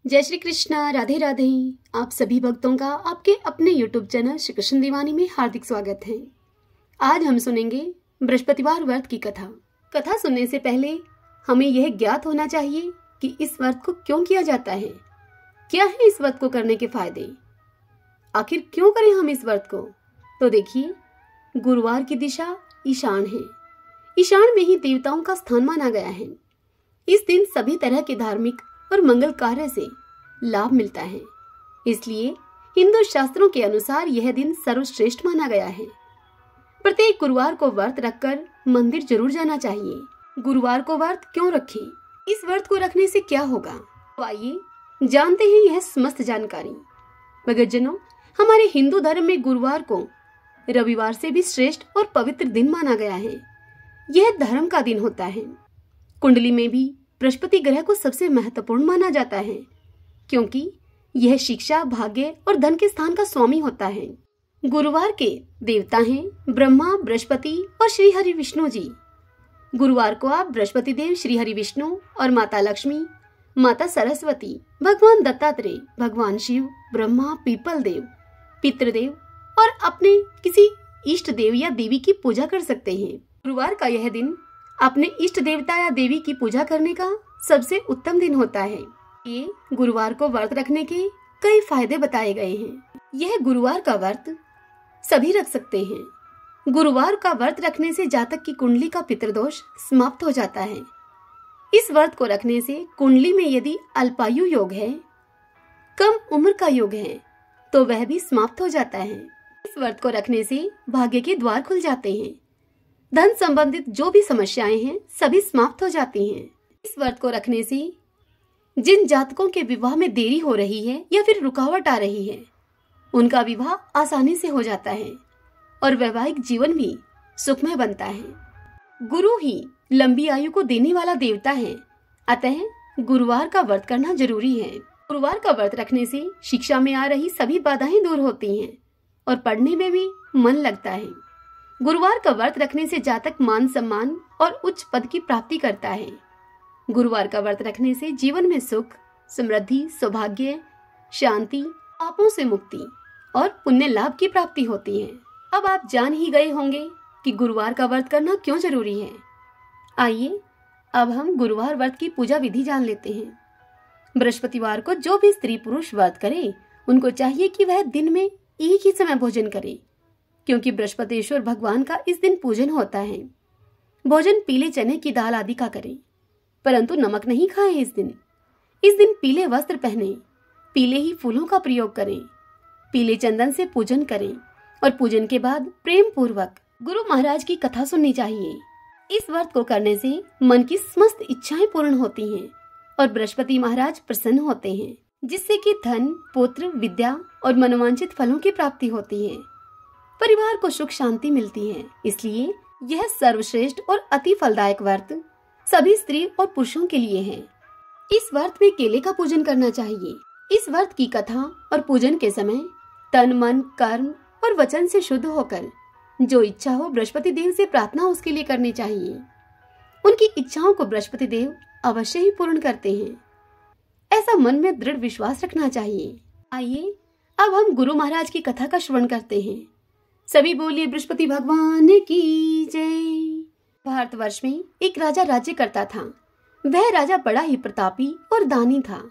जय श्री कृष्णा, राधे राधे। आप सभी भक्तों का आपके अपने YouTube चैनल श्री कृष्ण दीवानी में हार्दिक स्वागत है। आज हम सुनेंगे बृहस्पतिवार व्रत की कथा। कथा सुनने से पहले हमें यह ज्ञात होना चाहिए कि इस व्रत को क्यों किया जाता है, क्या है इस व्रत को करने के फायदे, आखिर क्यों करें हम इस व्रत को। तो देखिए, गुरुवार की दिशा ईशान है। ईशान में ही देवताओं का स्थान माना गया है। इस दिन सभी तरह के धार्मिक और मंगल कार्य से लाभ मिलता है, इसलिए हिंदू शास्त्रों के अनुसार यह दिन सर्वश्रेष्ठ माना गया है। प्रत्येक गुरुवार को व्रत रखकर मंदिर जरूर जाना चाहिए। गुरुवार को व्रत क्यों रखें, इस व्रत को रखने से क्या होगा, तो आइए जानते हैं यह समस्त जानकारी। भक्तजनों, हमारे हिंदू धर्म में गुरुवार को रविवार से भी श्रेष्ठ और पवित्र दिन माना गया है। यह धर्म का दिन होता है। कुंडली में भी बृहस्पति ग्रह को सबसे महत्वपूर्ण माना जाता है, क्योंकि यह शिक्षा, भाग्य और धन के स्थान का स्वामी होता है। गुरुवार के देवता हैं ब्रह्मा, बृहस्पति और श्री हरि विष्णु जी। गुरुवार को आप बृहस्पति देव, श्री हरि विष्णु और माता लक्ष्मी, माता सरस्वती, भगवान दत्तात्रेय, भगवान शिव, ब्रह्मा, पीपल देव, पितृदेव और अपने किसी इष्ट देव या देवी की पूजा कर सकते हैं। गुरुवार का यह दिन अपने इष्ट देवता या देवी की पूजा करने का सबसे उत्तम दिन होता है। ये गुरुवार को व्रत रखने के कई फायदे बताए गए हैं। यह गुरुवार का व्रत सभी रख सकते हैं। गुरुवार का व्रत रखने से जातक की कुंडली का पितृदोष समाप्त हो जाता है। इस व्रत को रखने से कुंडली में यदि अल्पायु योग है, कम उम्र का योग है, तो वह भी समाप्त हो जाता है। इस व्रत को रखने से भाग्य के द्वार खुल जाते हैं। धन संबंधित जो भी समस्याएं हैं सभी समाप्त हो जाती हैं। इस व्रत को रखने से जिन जातकों के विवाह में देरी हो रही है या फिर रुकावट आ रही है, उनका विवाह आसानी से हो जाता है और वैवाहिक जीवन भी सुखमय बनता है। गुरु ही लंबी आयु को देने वाला देवता है, अतः गुरुवार का व्रत करना जरूरी है। गुरुवार का व्रत रखने से शिक्षा में आ रही सभी बाधाएं दूर होती हैं और पढ़ने में भी मन लगता है। गुरुवार का व्रत रखने से जातक मान सम्मान और उच्च पद की प्राप्ति करता है। गुरुवार का व्रत रखने से जीवन में सुख, समृद्धि, सौभाग्य, शांति, पापों से मुक्ति और पुण्य लाभ की प्राप्ति होती है। अब आप जान ही गए होंगे कि गुरुवार का व्रत करना क्यों जरूरी है। आइए अब हम गुरुवार व्रत की पूजा विधि जान लेते हैं। बृहस्पतिवार को जो भी स्त्री पुरुष व्रत करे, उनको चाहिए कि वह दिन में एक ही समय भोजन करे, क्योंकि बृहस्पतिश्वर भगवान का इस दिन पूजन होता है। भोजन पीले चने की दाल आदि का करें, परंतु नमक नहीं खाएं। इस दिन पीले वस्त्र पहने, पीले ही फूलों का प्रयोग करें, पीले चंदन से पूजन करें और पूजन के बाद प्रेम पूर्वक गुरु महाराज की कथा सुननी चाहिए। इस व्रत को करने से मन की समस्त इच्छाएं पूर्ण होती हैं और बृहस्पति महाराज प्रसन्न होते हैं, जिससे कि धन, पुत्र, विद्या और मनोवांछित फलों की प्राप्ति होती है। परिवार को सुख शांति मिलती है। इसलिए यह सर्वश्रेष्ठ और अति फलदायक व्रत सभी स्त्री और पुरुषों के लिए है। इस व्रत में केले का पूजन करना चाहिए। इस व्रत की कथा और पूजन के समय तन, मन, कर्म और वचन से शुद्ध होकर जो इच्छा हो बृहस्पति देव से प्रार्थना उसके लिए करनी चाहिए। उनकी इच्छाओं को बृहस्पति देव अवश्य ही पूर्ण करते हैं, ऐसा मन में दृढ़ विश्वास रखना चाहिए। आइए अब हम गुरु महाराज की कथा का श्रवण करते हैं। सभी बोलिए बृहस्पति भगवान की जय। भारतवर्ष में एक राजा राज्य करता था। वह राजा बड़ा ही प्रतापी और दानी था।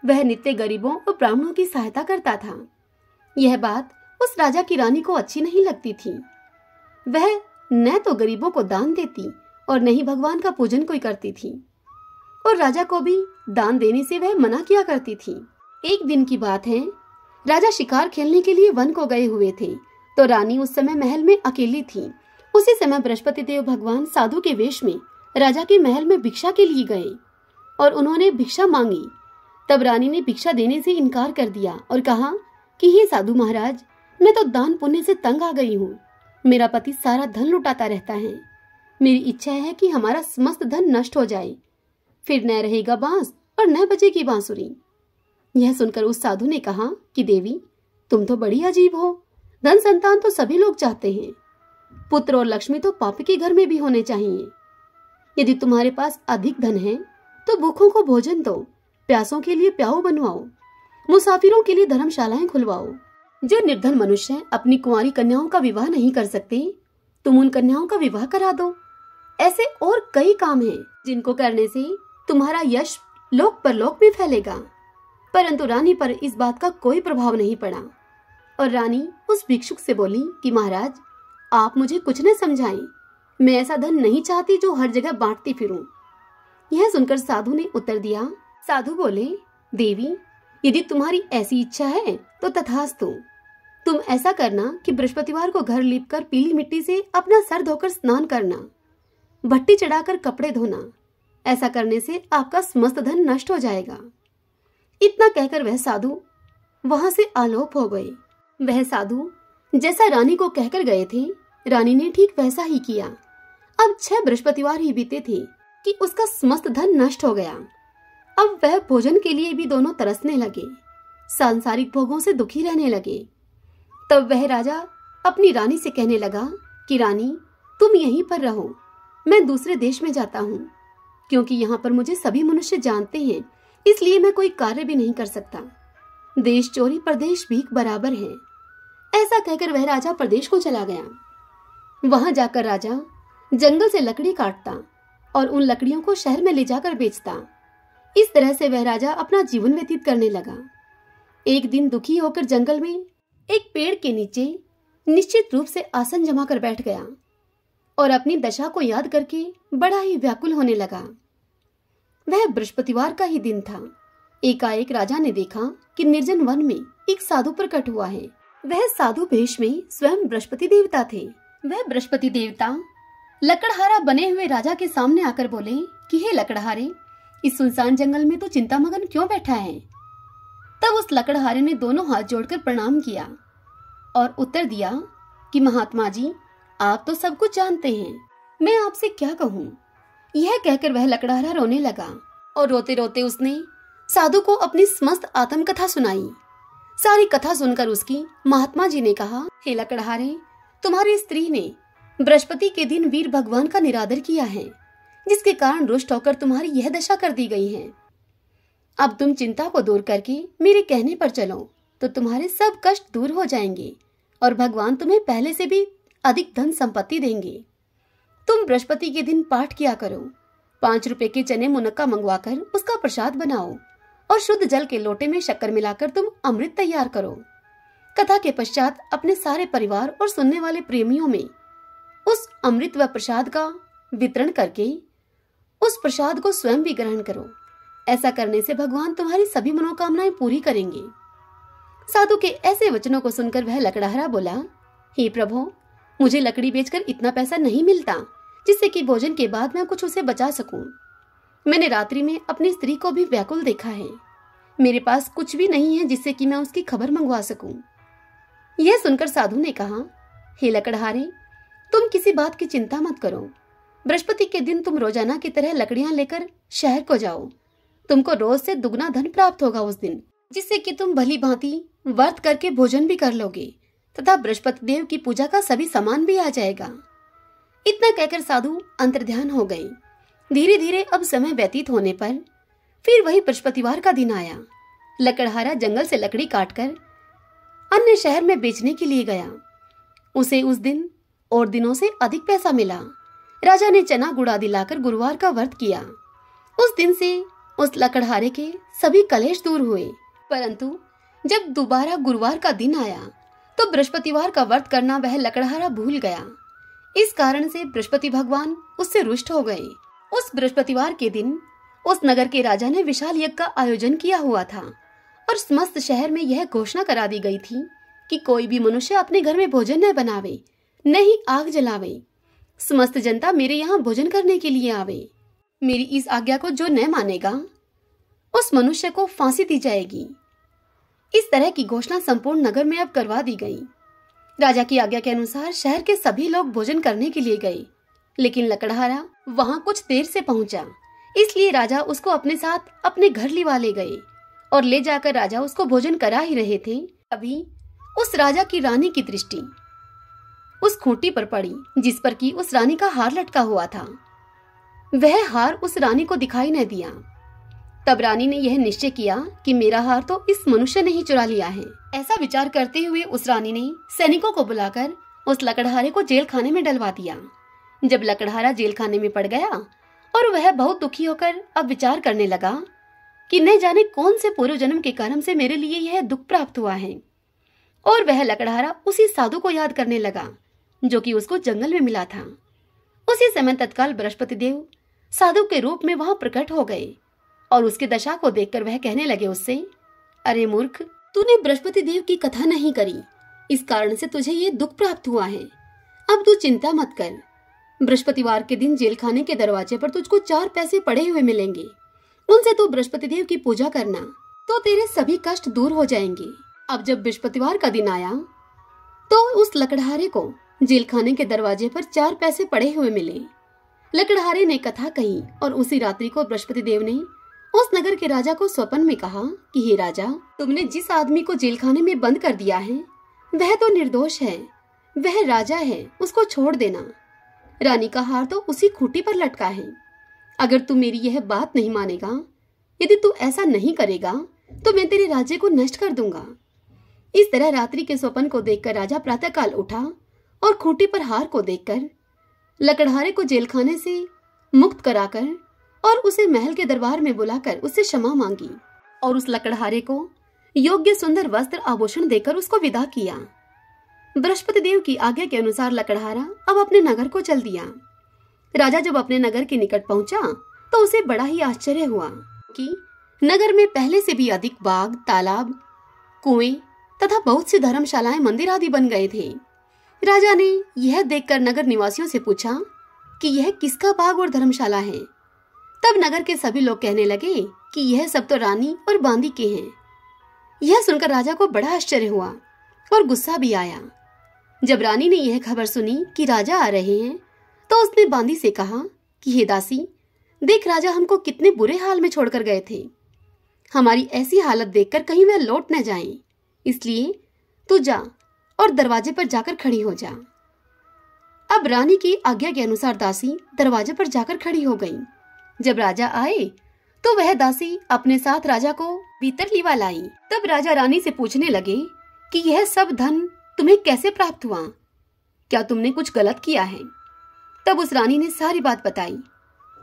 वह नित्य गरीबों और ब्राह्मणों की सहायता करता था। यह बात उस राजा की रानी को अच्छी नहीं लगती थी। वह न तो गरीबों को दान देती और न ही भगवान का पूजन कोई करती थी, और राजा को भी दान देने से वह मना किया करती थी। एक दिन की बात है, राजा शिकार खेलने के लिए वन को गए हुए थे, तो रानी उस समय महल में अकेली थी। उसी समय बृहस्पति देव भगवान साधु के वेश में राजा के महल में भिक्षा के लिए गए और उन्होंने भिक्षा मांगी। तब रानी ने भिक्षा देने से इनकार कर दिया और कहा कि हे साधु महाराज, मैं तो दान पुण्य से तंग आ गई हूँ। मेरा पति सारा धन लुटाता रहता है। मेरी इच्छा है कि हमारा समस्त धन नष्ट हो जाए, फिर न रहेगा बांस और न बजेगी बांसुरी। यह सुनकर उस साधु ने कहा कि देवी, तुम तो बड़ी अजीब हो। धन संतान तो सभी लोग चाहते हैं, पुत्र और लक्ष्मी तो पापी के घर में भी होने चाहिए। यदि तुम्हारे पास अधिक धन है तो भूखों को भोजन दो, प्यासों के लिए प्याऊ बनवाओ, मुसाफिरों के लिए धर्मशालाएं खुलवाओ। जो निर्धन मनुष्य अपनी कुंवारी कन्याओं का विवाह नहीं कर सकते, तुम उन कन्याओं का विवाह करा दो। ऐसे और कई काम हैं जिनको करने से तुम्हारा यश लोक परलोक में फैलेगा। परंतु रानी पर इस बात का कोई प्रभाव नहीं पड़ा और रानी उस भिक्षुक से बोली कि महाराज, आप मुझे कुछ न समझाएं, मैं ऐसा धन नहीं चाहती जो हर जगह बांटती फिरूं। यह सुनकर साधु ने उत्तर दिया। साधु बोले, देवी, यदि तुम्हारी ऐसी इच्छा है तो तथास्तु। तुम ऐसा करना कि बृहस्पतिवार को घर लीपकर पीली मिट्टी से अपना सर धोकर स्नान करना, भट्टी चढ़ाकर कपड़े धोना। ऐसा करने से आपका समस्त धन नष्ट हो जाएगा। इतना कहकर वह साधु वहां से आलोप हो गए। वह साधु जैसा रानी को कहकर गए थे, रानी ने ठीक वैसा ही किया। अब 6 बृहस्पतिवार ही बीते थे कि उसका समस्त धन नष्ट हो गया। अब वह भोजन के लिए भी दोनों तरसने लगे, सांसारिक भोगों से दुखी रहने लगे। तब वह राजा अपनी रानी से कहने लगा कि रानी, तुम यहीं पर रहो, मैं दूसरे देश में जाता हूँ, क्योंकि यहाँ पर मुझे सभी मनुष्य जानते हैं, इसलिए मैं कोई कार्य भी नहीं कर सकता। देश चोरी परदेश भीख बराबर है। ऐसा कहकर वह राजा प्रदेश को चला गया। वहां जाकर राजा जंगल से लकड़ी काटता और उन लकड़ियों को शहर में ले जाकर बेचता। इस तरह से वह राजा अपना जीवन व्यतीत करने लगा। एक दिन दुखी होकर जंगल में एक पेड़ के नीचे निश्चित रूप से आसन जमा कर बैठ गया और अपनी दशा को याद करके बड़ा ही व्याकुल होने लगा। वह बृहस्पतिवार का ही दिन था। एकाएक राजा ने देखा कि निर्जन वन में एक साधु प्रकट हुआ है। वह साधु वेश में स्वयं बृहस्पति देवता थे। वह बृहस्पति देवता लकड़हारा बने हुए राजा के सामने आकर बोले कि हे लकड़हारे, इस सुनसान जंगल में तो चिंतामग्न क्यों बैठा है? तब उस लकड़हारे ने दोनों हाथ जोड़कर प्रणाम किया और उत्तर दिया कि महात्मा जी, आप तो सब कुछ जानते हैं, मैं आपसे क्या कहूँ। यह कहकर वह लकड़हारा रोने लगा और रोते रोते उसने साधु को अपनी समस्त आत्मकथा सुनाई। सारी कथा सुनकर उसकी महात्मा जी ने कहा, हे लकड़हारे, तुम्हारी स्त्री ने बृहस्पति के दिन वीर भगवान का निरादर किया है, जिसके कारण रुष्ट होकर तुम्हारी यह दशा कर दी गई है। अब तुम चिंता को दूर करके मेरे कहने पर चलो तो तुम्हारे सब कष्ट दूर हो जाएंगे और भगवान तुम्हें पहले से भी अधिक धन संपत्ति देंगे। तुम बृहस्पति के दिन पाठ किया करो, 5 रुपए के चने मुनक्का मंगवाकर उसका प्रसाद बनाओ और शुद्ध जल के लोटे में शक्कर मिलाकर तुम अमृत तैयार करो। कथा के पश्चात अपने सारे परिवार और सुनने वाले प्रेमियों में उस अमृत व प्रसाद का वितरण करके उस प्रसाद को स्वयं भी ग्रहण करो। ऐसा करने से भगवान तुम्हारी सभी मनोकामनाएं पूरी करेंगे। साधु के ऐसे वचनों को सुनकर वह लकड़हारा बोला, हे प्रभु, मुझे लकड़ी बेचकर इतना पैसा नहीं मिलता जिससे कि भोजन के बाद मैं कुछ उसे बचा सकूं। मैंने रात्रि में अपनी स्त्री को भी व्याकुल देखा है। मेरे पास कुछ भी नहीं है जिससे कि मैं उसकी खबर मंगवा सकूं। यह सुनकर साधु ने कहा, हे लकड़हारे, तुम किसी बात की चिंता मत करो। बृहस्पति के दिन तुम रोजाना की तरह लकड़ियां लेकर शहर को जाओ। तुमको रोज से दुगना धन प्राप्त होगा उस दिन, जिससे कि तुम भली भांति व्रत करके भोजन भी कर लोगे तथा बृहस्पति देव की पूजा का सभी सामान भी आ जाएगा। इतना कहकर साधु अंतर्ध्यान हो गए। धीरे धीरे अब समय व्यतीत होने पर फिर वही बृहस्पतिवार का दिन आया। लकड़हारा जंगल से लकड़ी काटकर अन्य शहर में बेचने के लिए गया। उसे उस दिन और दिनों से अधिक पैसा मिला। राजा ने चना गुड़ आदि लाकर गुरुवार का व्रत किया। उस दिन से उस लकड़हारे के सभी कलेश दूर हुए। परंतु जब दोबारा गुरुवार का दिन आया तो बृहस्पतिवार का व्रत करना वह लकड़हारा भूल गया। इस कारण से बृहस्पति भगवान उससे रुष्ट हो गए। उस बृहस्पतिवार के दिन उस नगर के राजा ने विशाल यज्ञ का आयोजन किया हुआ था और समस्त शहर में यह घोषणा करा दी गई थी कि कोई भी मनुष्य अपने घर में भोजन न बनावे, न ही आग जलावे। समस्त जनता मेरे यहाँ भोजन करने के लिए आवे। मेरी इस आज्ञा को जो न मानेगा उस मनुष्य को फांसी दी जाएगी। इस तरह की घोषणा संपूर्ण नगर में अब करवा दी गई। राजा की आज्ञा के अनुसार शहर के सभी लोग भोजन करने के लिए गए, लेकिन लकड़हारा वहां कुछ देर से पहुंचा। इसलिए राजा उसको अपने साथ अपने घर लिवा ले गए और ले जाकर राजा उसको भोजन करा ही रहे थे, अभी उस राजा की रानी की दृष्टि उस खूंटी पर पड़ी जिस पर कि उस रानी का हार लटका हुआ था। वह हार उस रानी को दिखाई न दिया। तब रानी ने यह निश्चय किया कि मेरा हार तो इस मनुष्य ने ही चुरा लिया है। ऐसा विचार करते हुए उस रानी ने सैनिकों को बुलाकर उस लकड़हारे को जेल खाने में डलवा दिया। जब लकड़हारा जेल खाने में पड़ गया और वह बहुत दुखी होकर अब विचार करने लगा कि न जाने कौन से पूर्व जन्म के कर्म से मेरे लिए यह दुख प्राप्त हुआ है, और वह लकड़हारा उसी साधु को याद करने लगा जो कि उसको जंगल में मिला था। उसी समय तत्काल बृहस्पति देव साधु के रूप में वहां प्रकट हो गए और उसकी दशा को देखकर वह कहने लगे उससे, अरे मूर्ख, तूने बृहस्पति देव की कथा नहीं करी, इस कारण से तुझे ये दुख प्राप्त हुआ है। अब तू चिंता मत कर, बृहस्पतिवार के दिन जेल खाने के दरवाजे पर तुझको 4 पैसे पड़े हुए मिलेंगे, उनसे तू बृहस्पति देव की पूजा करना तो तेरे सभी कष्ट दूर हो जाएंगे। अब जब बृहस्पतिवार का दिन आया तो उस लकड़हारे को जेल खाने के दरवाजे पर 4 पैसे पड़े हुए मिले। लकड़हारे ने कथा कही और उसी रात्रि को बृहस्पति देव ने उस नगर के राजा को स्वप्न में कहा कि हे राजा, तुमने जिस आदमी को जेल खाने में बंद कर दिया है वह तो निर्दोष है, वह राजा है, उसको छोड़ देना। रानी का हार तो उसी खूंटी पर लटका है। अगर तू मेरी यह बात नहीं मानेगा, यदि तू ऐसा नहीं करेगा तो मैं तेरे राज्य को नष्ट कर दूंगा। इस तरह रात्रि के स्वप्न को देखकर राजा प्रातःकाल उठा और खूंटी पर हार को देखकर लकड़हारे को जेल खाने से मुक्त कराकर और उसे महल के दरबार में बुलाकर उससे क्षमा मांगी और उस लकड़हारे को योग्य सुंदर वस्त्र आभूषण देकर उसको विदा किया। बृहस्पति देव की आज्ञा के अनुसार लकड़हारा अब अपने नगर को चल दिया। राजा जब अपने नगर के निकट पहुंचा तो उसे बड़ा ही आश्चर्य हुआ कि नगर में पहले से भी अधिक बाग, तालाब, कुएं तथा बहुत सी धर्मशालाएं, मंदिर आदि बन गए थे। राजा ने यह देखकर नगर निवासियों से पूछा कि यह किसका बाग और धर्मशाला है। तब नगर के सभी लोग कहने लगे कि यह सब तो रानी और बांदी के हैं। यह सुनकर राजा को बड़ा आश्चर्य हुआ और गुस्सा भी आया। जब रानी ने यह खबर सुनी कि राजा आ रहे हैं तो उसने बांदी से कहा कि हे दासी, देख राजा हमको कितने बुरे हाल में छोड़कर गए थे। हमारी ऐसी हालत देखकर कहीं वह लौट न जाएं, इसलिए तू जा और दरवाजे पर जाकर खड़ी हो जा। अब रानी की आज्ञा के अनुसार दासी दरवाजे पर जाकर खड़ी हो गई। जब राजा आए तो वह दासी अपने साथ राजा को भीतर लिवा लाई। तब राजा रानी से पूछने लगे कि यह सब धन तुम्हें कैसे प्राप्त हुआ, क्या तुमने कुछ गलत किया है। तब उस रानी ने सारी बात बताई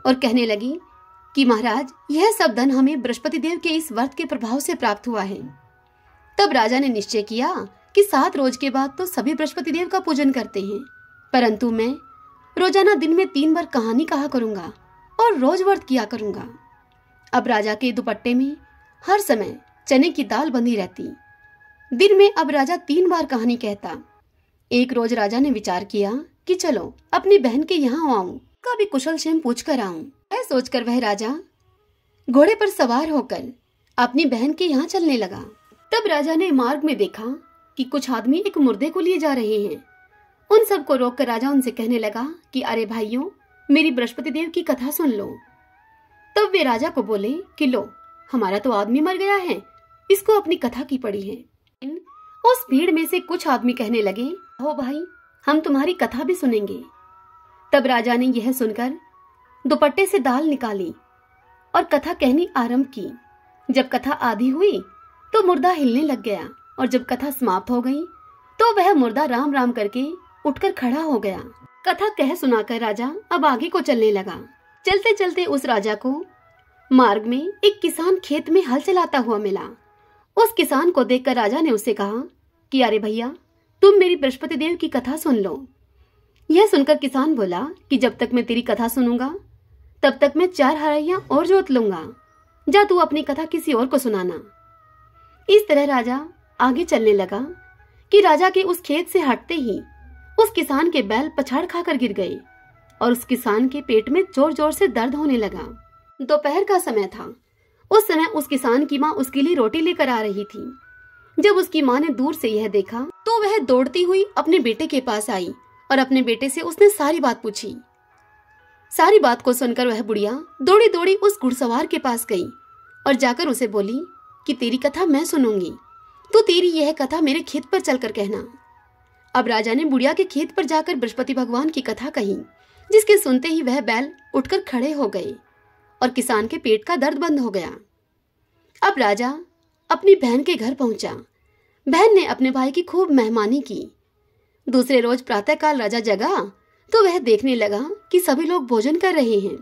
और कहने लगी कि महाराज, यह सब धन हमें बृहस्पति देव के इस व्रत के प्रभाव से प्राप्त हुआ है। तब राजा ने निश्चय किया कि 7 रोज के बाद तो सभी बृहस्पति देव का पूजन करते हैं, परंतु मैं रोजाना दिन में 3 बार कहानी कहा करूंगा और रोज व्रत किया करूंगा। अब राजा के दुपट्टे में हर समय चने की दाल बंधी रहती। दिन में अब राजा 3 बार कहानी कहता। एक रोज राजा ने विचार किया कि चलो अपनी बहन के यहाँ आऊं, कभी कुशल क्षेम पूछ कर आऊं। यह सोचकर वह राजा घोड़े पर सवार होकर अपनी बहन के यहाँ चलने लगा। तब राजा ने मार्ग में देखा कि कुछ आदमी एक मुर्दे को लिए जा रहे हैं। उन सबको रोककर राजा उनसे कहने लगा कि अरे भाइयों, मेरी बृहस्पति देव की कथा सुन लो। तब वे राजा को बोले कि लो, हमारा तो आदमी मर गया है, इसको अपनी कथा की पड़ी है। उस भीड़ में से कुछ आदमी कहने लगे, हो भाई, हम तुम्हारी कथा भी सुनेंगे। तब राजा ने यह सुनकर दुपट्टे से दाल निकाली और कथा कहनी आरंभ की। जब कथा आधी हुई तो मुर्दा हिलने लग गया और जब कथा समाप्त हो गई तो वह मुर्दा राम राम करके उठकर खड़ा हो गया। कथा कह सुनाकर राजा अब आगे को चलने लगा। चलते चलते उस राजा को मार्ग में एक किसान खेत में हल चलाता हुआ मिला। उस किसान को देखकर राजा ने उससे कहा कि अरे भैया, तुम मेरी बृहस्पति देव की कथा सुन लो। यह सुनकर किसान बोला कि जब तक मैं तेरी कथा सुनूंगा तब तक मैं 4 हराइयां और जोत लूंगा। जा तू अपनी कथा किसी और को सुनाना। इस तरह राजा आगे चलने लगा कि राजा के उस खेत से हटते ही उस किसान के बैल पछाड़ खाकर गिर गए और उस किसान के पेट में जोर जोर से दर्द होने लगा। दोपहर का समय था। उस समय उस किसान की माँ उसके लिए रोटी लेकर आ रही थी। जब उसकी माँ ने दूर से यह देखा तो वह दौड़ती हुई अपने बेटे के पास आई और अपने बेटे से उसने सारी बात पूछी। सारी बात को सुनकर वह बुढ़िया दौड़ी दौड़ी उस घुड़सवार के पास गई और जाकर उसे बोली कि तेरी कथा मैं सुनूंगी, तो तेरी यह कथा मेरे खेत पर चलकर कहना। अब राजा ने बुढ़िया के खेत पर जाकर बृहस्पति भगवान की कथा कही, जिसके सुनते ही वह बैल उठकर खड़े हो गए और किसान के पेट का दर्द बंद हो गया। अब राजा अपनी बहन के घर पहुंचा। बहन ने अपने भाई की खूब मेहमानी की। दूसरे रोज प्रातःकाल राजा जगा तो वह देखने लगा कि सभी लोग भोजन कर रहे हैं।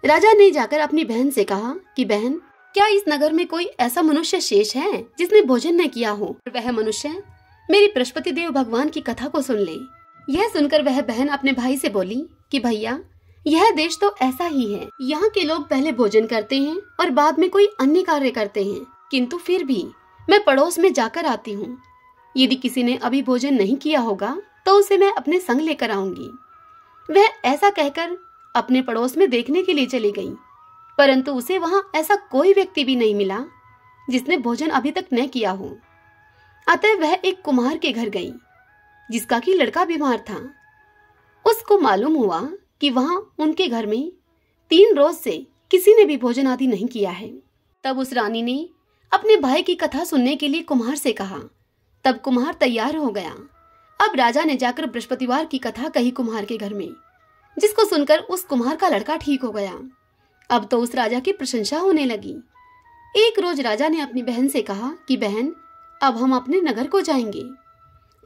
राजा ने जाकर अपनी बहन से कहा कि बहन, क्या इस नगर में कोई ऐसा मनुष्य शेष है जिसने भोजन न किया हो? वह मनुष्य मेरी बृहस्पति देव भगवान की कथा को सुन ले। यह सुनकर वह बहन अपने भाई से बोली कि भैया, यह देश तो ऐसा ही है। यहाँ के लोग पहले भोजन करते हैं और बाद में कोई अन्य कार्य करते हैं, किंतु फिर भी मैं पड़ोस में जाकर आती हूँ। यदि किसी ने अभी भोजन नहीं किया होगा तो उसे मैं अपने संग लेकर आऊंगी। वह ऐसा कहकर अपने पड़ोस में देखने के लिए चली गई, परंतु उसे वहां ऐसा कोई व्यक्ति भी नहीं मिला जिसने भोजन अभी तक न किया हो। अतः वह एक कुम्हार के घर गई जिसका कि लड़का बीमार था। उसको मालूम हुआ कि वहां उनके घर में 3 रोज से किसी ने भी भोजन आदि नहीं किया है। तब उस रानी ने अपने भाई की कथा सुनने के लिए कुम्हार से कहा। तब कुम्हार तैयार हो गया। अब राजा ने जाकर बृहस्पतिवार की कथा कही कुम्हार के घर में, जिसको सुनकर उस कुम्हार का लड़का ठीक हो गया। अब तो उस राजा की प्रशंसा होने लगी। एक रोज राजा ने अपनी बहन से कहा कि बहन, अब हम अपने नगर को जाएंगे,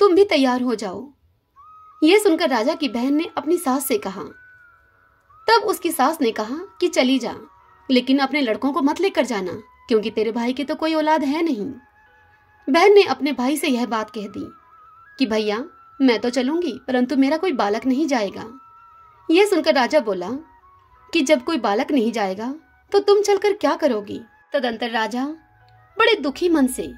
तुम भी तैयार हो जाओ। यह सुनकर राजा की बहन ने अपनी सास से कहा। तब उसकी सास ने कहा कि चली जा, लेकिन अपने लड़कों को मत लेकर जाना, क्योंकि तेरे भाई की तो कोई औलाद है नहीं। बहन ने अपने भाई से यह बात कह दी कि भैया, मैं तो चलूंगी, परंतु मेरा कोई बालक नहीं जाएगा। यह सुनकर राजा बोला कि जब कोई बालक नहीं जाएगा तो तुम चलकर क्या करोगी? तदंतर राजा बड़े दुखी मन से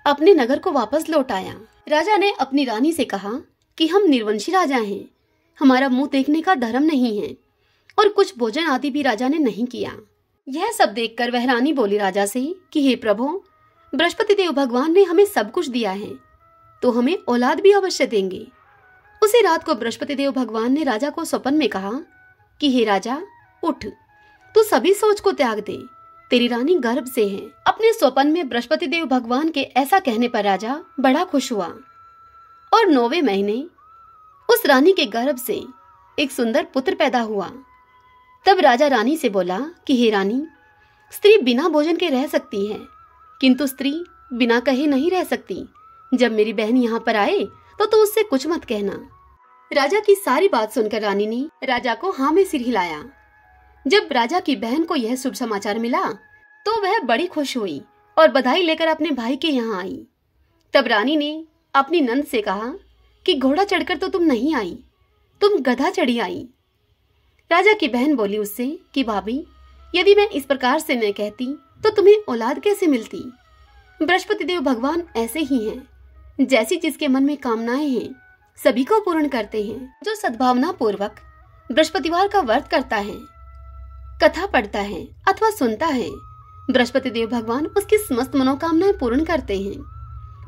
अपने नगर को वापस लौट आया। राजा ने अपनी रानी से कहा कि हम निर्वंशी राजा हैं, हमारा मुंह देखने का धर्म नहीं है, और कुछ भोजन आदि भी राजा ने नहीं किया। यह सब देखकर वह रानी बोली राजा से कि हे प्रभु, बृहस्पति देव भगवान ने हमें सब कुछ दिया है, तो हमें औलाद भी अवश्य देंगे। उसी रात को बृहस्पति देव भगवान ने राजा को स्वप्न में कहा कि हे राजा, उठ, तू सभी सोच को त्याग दे, तेरी रानी गर्भ से है। अपने स्वप्न में बृहस्पति देव भगवान के ऐसा कहने पर राजा बड़ा खुश हुआ और 9वें महीने उस रानी के गर्भ से एक सुंदर पुत्र पैदा हुआ। तब राजा रानी से बोला कि हे रानी, स्त्री बिना भोजन के रह सकती है, किंतु स्त्री बिना कहे नहीं रह सकती। जब मेरी बहन यहाँ पर आए तो उससे कुछ मत कहना। राजा की सारी बात सुनकर रानी ने राजा को हाँ में सिर हिलाया। जब राजा की बहन को यह शुभ समाचार मिला तो वह बड़ी खुश हुई और बधाई लेकर अपने भाई के यहाँ आई। तब रानी ने अपनी नंद से कहा कि घोड़ा चढ़कर तो तुम नहीं आई, तुम गधा चढ़ी आई। राजा की बहन बोली उससे कि भाभी, यदि मैं इस प्रकार से न कहती तो तुम्हें औलाद कैसे मिलती? बृहस्पति देव भगवान ऐसे ही हैं, जैसी जिसके मन में कामनाएं हैं सभी को पूर्ण करते हैं। जो सद्भावना पूर्वक बृहस्पतिवार का व्रत करता है, कथा पढ़ता है अथवा सुनता है, बृहस्पति देव भगवान उसकी समस्त मनोकामनाएं पूर्ण करते हैं।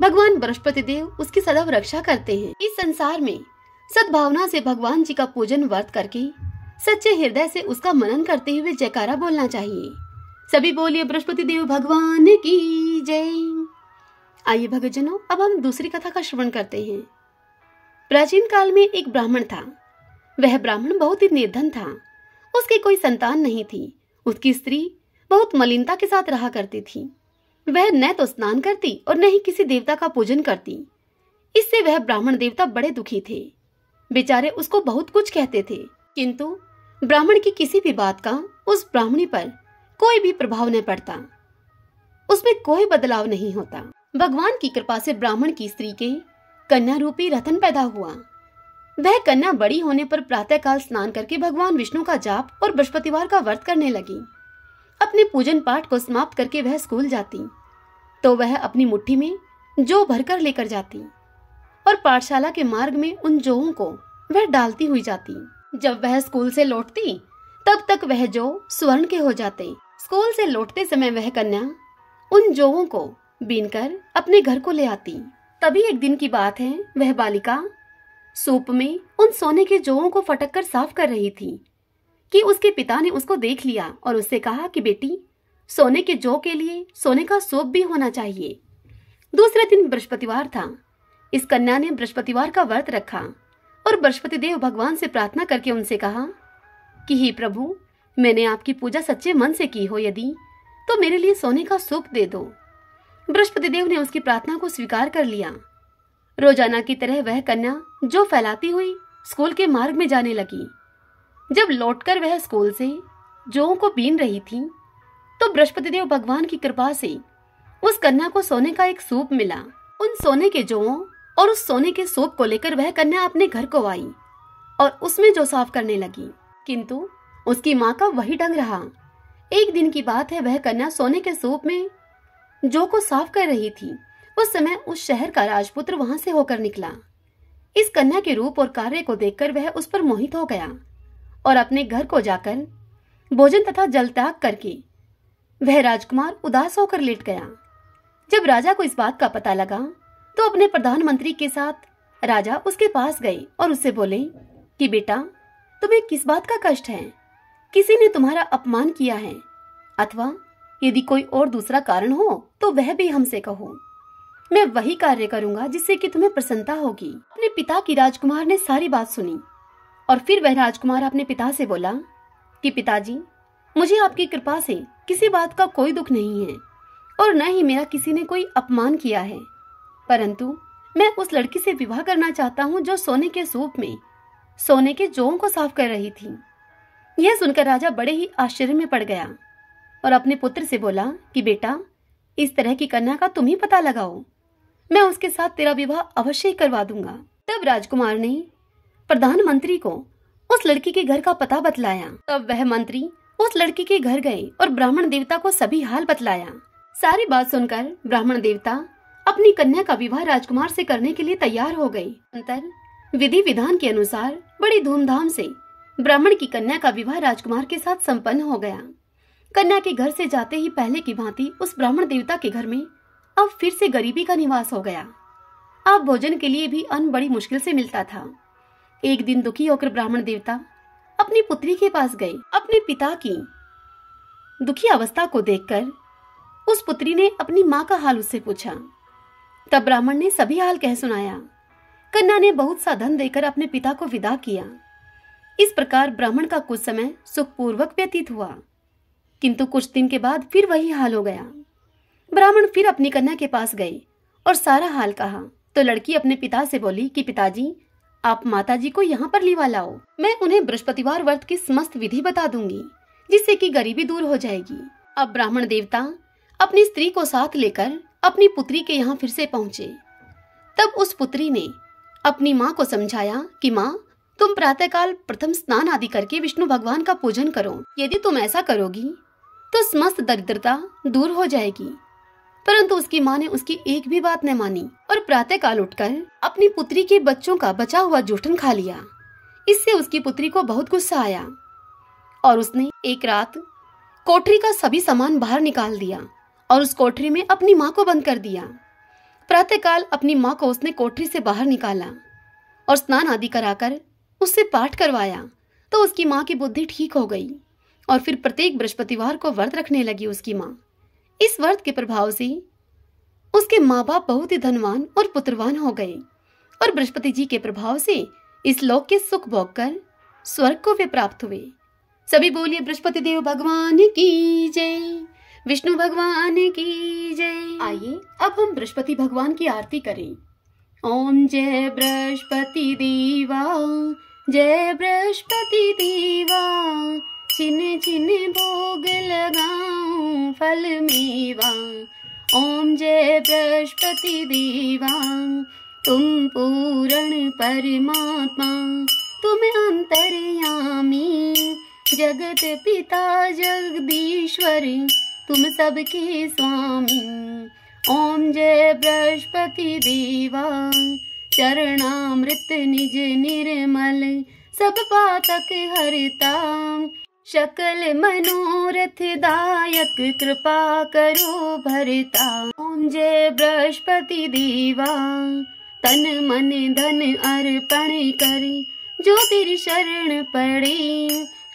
भगवान बृहस्पति देव उसकी सदैव रक्षा करते हैं। इस संसार में सद्भावना से भगवान जी का पूजन व्रत करके सच्चे हृदय से उसका मनन करते हुए जयकारा बोलना चाहिए। सभी बोलिए बृहस्पति देव भगवान की जय। आइए भक्तजनों, अब हम दूसरी कथा का श्रवण करते हैं। प्राचीन काल में एक ब्राह्मण था। वह ब्राह्मण बहुत ही निर्धन था। उसकी कोई संतान नहीं थी। उसकी स्त्री बहुत मलिनता के साथ रहा करती थी। वह न तो स्नान करती और न ही किसी देवता का पूजन करती। इससे वह ब्राह्मण देवता बड़े दुखी थे। बेचारे उसको बहुत कुछ कहते थे, किंतु ब्राह्मण की किसी भी बात का उस ब्राह्मणी पर कोई भी प्रभाव न पड़ता, उसमें कोई बदलाव नहीं होता। भगवान की कृपा से ब्राह्मण की स्त्री के कन्या रूपी रतन पैदा हुआ। वह कन्या बड़ी होने पर प्रातःकाल स्नान करके भगवान विष्णु का जाप और बृहस्पतिवार का व्रत करने लगी। अपने पूजन पाठ को समाप्त करके वह स्कूल जाती तो वह अपनी मुट्ठी में जौ भरकर लेकर जाती और पाठशाला के मार्ग में उन जौओं को वह डालती हुई जाती। जब वह स्कूल से लौटती तब तक वह जौ स्वर्ण के हो जाते। स्कूल से लौटते समय वह कन्या उन जौओं को बीनकर अपने घर को ले आती। तभी एक दिन की बात है, वह बालिका सूप में उन सोने के जौओं को फटक कर साफ कर रही थी कि उसके पिता ने उसको देख लिया और उससे कहा कि बेटी, सोने के जौ के लिए सोने का सूप भी होना चाहिए। दूसरे दिन बृहस्पतिवार था। इस कन्या ने बृहस्पतिवार का व्रत रखा और बृहस्पति देव भगवान से प्रार्थना करके उनसे कहा कि हे प्रभु, मैंने आपकी पूजा सच्चे मन से की हो यदि, तो मेरे लिए सोने का सूप दे दो। बृहस्पति देव ने उसकी प्रार्थना को स्वीकार कर लिया। रोजाना की तरह वह कन्या जौ फैलाती हुई स्कूल के मार्ग में जाने लगी। जब लौटकर वह स्कूल से जौ को बीन रही थी तो बृहस्पति देव भगवान की कृपा से उस कन्या को सोने का एक सूप मिला। उन सोने के जौओं और उस सोने के सूप को लेकर वह कन्या अपने घर को आई और उसमें जौ साफ करने लगी, किंतु उसकी माँ का वही ढंग रहा। एक दिन की बात है, वह कन्या सोने के सूप में जौ को साफ कर रही थी। उस समय उस शहर का राजपुत्र वहां से होकर निकला। इस कन्या के रूप और कार्य को देखकर वह उस पर मोहित हो गया और अपने घर को जाकर भोजन तथा जल त्याग करके वह राजकुमार उदास होकर लेट गया। जब राजा को इस बात का पता लगा तो अपने प्रधानमंत्री के साथ राजा उसके पास गए और उससे बोले कि बेटा, तुम्हें किस बात का कष्ट है? किसी ने तुम्हारा अपमान किया है, अथवा यदि कोई और दूसरा कारण हो तो वह भी हमसे कहो। मैं वही कार्य करूंगा जिससे कि तुम्हें प्रसन्नता होगी। अपने पिता की राजकुमार ने सारी बात सुनी और फिर वह राजकुमार अपने पिता से बोला कि पिताजी, मुझे आपकी कृपा से किसी बात का कोई दुख नहीं है और न ही मेरा किसी ने कोई अपमान किया है, परंतु मैं उस लड़की से विवाह करना चाहता हूँ जो सोने के सूप में सोने के जौं को साफ कर रही थी। यह सुनकर राजा बड़े ही आश्चर्य में पड़ गया और अपने पुत्र से बोला कि बेटा, इस तरह की कन्या का तुम ही पता लगाओ, मैं उसके साथ तेरा विवाह अवश्य ही करवा दूंगा। तब राजकुमार ने प्रधानमंत्री को उस लड़की के घर का पता बतलाया। तब वह मंत्री उस लड़की के घर गए और ब्राह्मण देवता को सभी हाल बतलाया। सारी बात सुनकर ब्राह्मण देवता अपनी कन्या का विवाह राजकुमार से करने के लिए तैयार हो गए। अंतर विधि विधान के अनुसार बड़ी धूमधाम से ब्राह्मण की कन्या का विवाह राजकुमार के साथ संपन्न हो गया। कन्या के घर से जाते ही पहले की भांति उस ब्राह्मण देवता के घर में अब फिर से गरीबी का निवास हो गया। अब भोजन के लिए भी अन्न बड़ी मुश्किल से मिलता था। एक दिन दुखी होकर ब्राह्मण देवता अपनी पुत्री के पास गए। अपने पिता की दुखी अवस्था को देखकर उस पुत्री ने अपनी माँ का हाल उससे पूछा। तब ब्राह्मण ने सभी हाल कह सुनाया। कन्या ने बहुत सा धन देकर अपने पिता को विदा किया। इस प्रकार ब्राह्मण का कुछ समय सुखपूर्वक व्यतीत हुआ, किंतु कुछ दिन के बाद फिर वही हाल हो गया। ब्राह्मण फिर अपनी कन्या के पास गए और सारा हाल कहा तो लड़की अपने पिता से बोली कि पिताजी, आप माताजी को यहाँ पर लिवा लाओ। मैं उन्हें बृहस्पतिवार व्रत की समस्त विधि बता दूंगी, जिससे कि गरीबी दूर हो जाएगी। अब ब्राह्मण देवता अपनी स्त्री को साथ लेकर अपनी पुत्री के यहाँ फिर से पहुंचे। तब उस पुत्री ने अपनी माँ को समझाया कि माँ, तुम प्रातःकाल प्रथम स्नान आदि करके विष्णु भगवान का पूजन करो। यदि तुम ऐसा करोगी तो समस्त दरिद्रता दूर हो जाएगी। परंतु उसकी माँ ने उसकी एक भी बात न मानी और प्रातःकाल उठकर अपनी पुत्री के बच्चों का बचा हुआ जूठन खा लिया। इससे उसकी पुत्री को बहुत गुस्सा आया और उसने एक रात कोठरी का सभी सामान बाहर निकाल दिया और उस कोठरी में अपनी माँ को बंद कर दिया। प्रातःकाल अपनी माँ को उसने कोठरी से बाहर निकाला और स्नान आदि कराकर उससे पाठ करवाया तो उसकी माँ की बुद्धि ठीक हो गई और फिर प्रत्येक बृहस्पतिवार को व्रत रखने लगी उसकी माँ। इस व्रत के प्रभाव से उसके माँ बाप बहुत ही धनवान और पुत्रवान हो गए और बृहस्पति जी के प्रभाव से इस लोक के सुख भोग कर स्वर्ग को वे प्राप्त हुए। सभी बोलिए बृहस्पति देव भगवान की जय, विष्णु भगवान की जय। आइए अब हम बृहस्पति भगवान की आरती करें। ओम जय बृहस्पति देवा, जय बृहस्पति देवा, चिन्ह चिन्ह भोग लगाऊं फल मेवा। ओम जय बृहस्पति देवा, तुम पूर्ण परमात्मा, तुम अंतर्यामी, जगत पिता जगदीश्वर, तुम सबके स्वामी। ओम जय बृहस्पति देवा, चरणामृत निज निर्मल, सब पातक हरता, सकल मनोरथ दायक, कृपा करो भरता। ओम जय बृहस्पति देवा, तन मन धन अर्पण कर, जो तेरी शरण पड़े,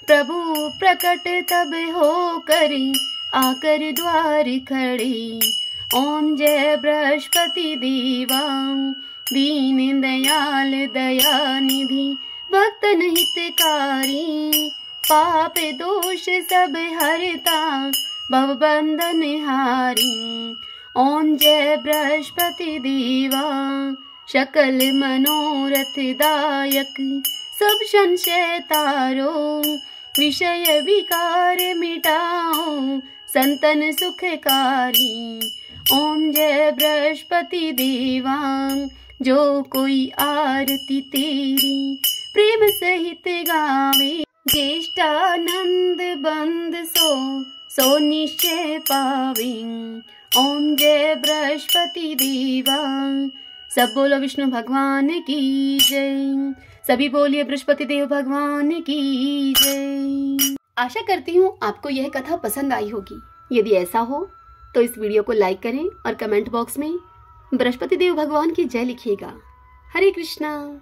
प्रभु प्रकट तब हो कर, आकर द्वार खड़े। ओम जय बृहस्पति देवा, दीन दयाल दया निधि, भक्तन हितकारी, पाप दोष सब हरता, भवबंधन हारी। ओम जय बृहस्पति देवा सकल मनोरथ दायक, सब संशय तारो विषय विकार मिटाओ संतन सुखकारी। ओम जय बृहस्पति देवा जो कोई आरती तेरी प्रेम सहित गावे, ज्येष्ठानंद बंद सो निश्चय पावे। ओम जय बृहस्पति देवा। सब बोलो विष्णु भगवान की जय। सभी बोलिए बृहस्पति देव भगवान की जय। आशा करती हूँ आपको यह कथा पसंद आई होगी। यदि ऐसा हो तो इस वीडियो को लाइक करें और कमेंट बॉक्स में बृहस्पति देव भगवान की जय लिखिएगा। हरे कृष्णा।